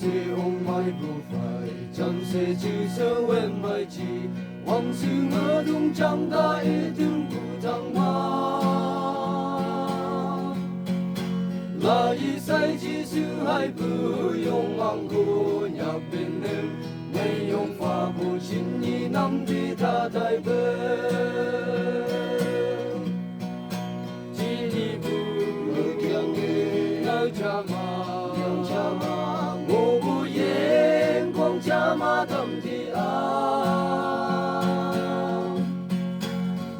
是红埋不坏，战士至少when埋置，往事我懂长大一定不长大。那一赛季是还不用忙活，要变人没用发布轻易能比他台北。我不眼光加码等的啊，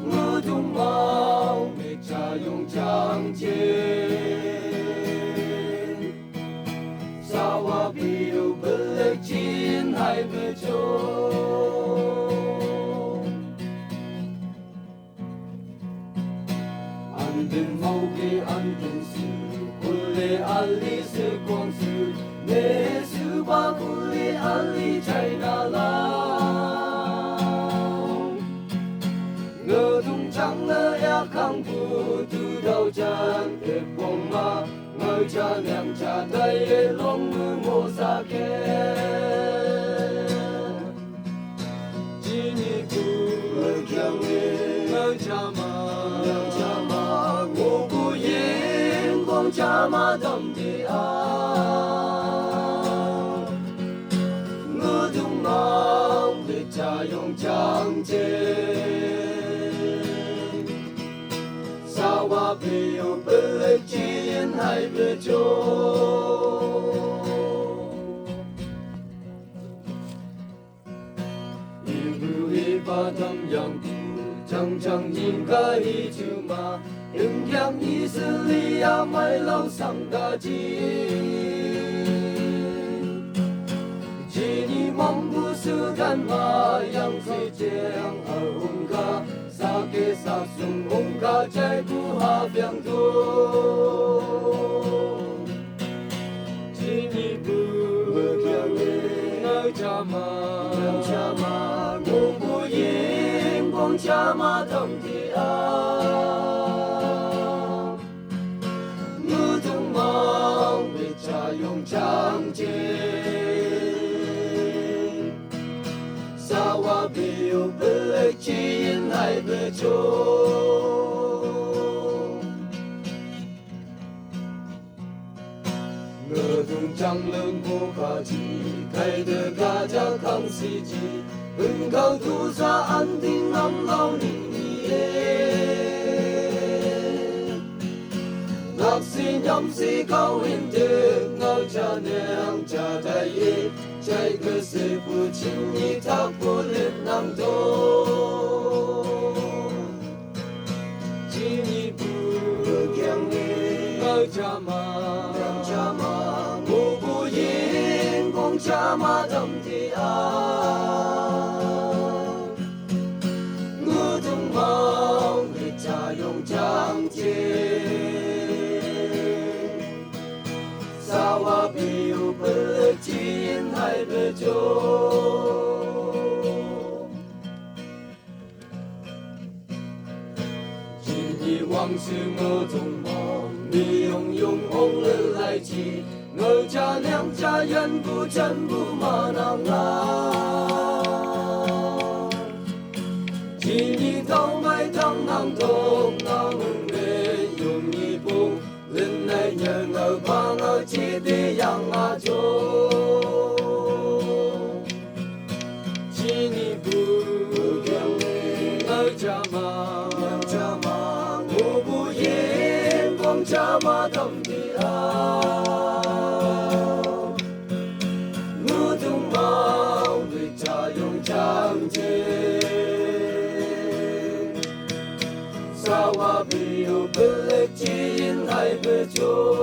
我都忙没家用讲解，沙瓦比有不勒金还不久。安定后给安定时。Kuli ali se kongsu, ne suba kuli ali China lao. Ngờ tung trăng lơ ya khang bu tu đầu chân ép bông ma, ngờ cha nàng cha tay e long mưa mô sa kê. Chỉ ni ku ngờ kyang e ngờ cha ma, ngô bu ye. Cha ma đầm đi à, ngư dung mong để cha用trang chế, sao hoa biểu bê chiến hay bê chô, yêu bưu hi ba thâm yang bu, chẳng chẳng nhìn cả hi chu ma. Đừng nhắc ý xử lý à mãi lâu sang ta chỉ mong bu sự gan mà yang si chang ở hùng ca sa kê sa sung hùng ca chạy bu ha biang tu chỉ bu kyang ngơ cha ma ngô bu yin quang cha ma thầm thì用trang chế sao hoa biểu bê chiến hay bê chô ngờ thùng trăng lưng vô khả chỉ thay đưa cả cha khang si chi hưng cao thu xa an tinh năm lâu nỉ Ngọc si nhâm si cao hình thức ngao cha nàng cha tay y chạy cơ sĩ phụ chính y thác phụ liệt nam thô chỉ ni phụ kiang y ngao cha ma ngô bu yin quang cha ma đầm thì ngư tung mong để cha用trang chế sao hoa biểu bê chiến hay bê chô chỉ nhị hoàng sư ngơ thùng mong mi用ông lư lại chi ngơ cha nàng cha nhân bu chân bu ma nàng la chỉ nhị thâu mai thăng nàng thong nàng bê dùng nhị bu lần này nhờ ngờ ba ngờ chỉ đi yang à chô chỉ ni bu ngờ cha ma ngô bu yin quang cha ma thầm thì ngư tung mong vì cha dùng trang chế sao hoa biểu bê chiến hay bê chô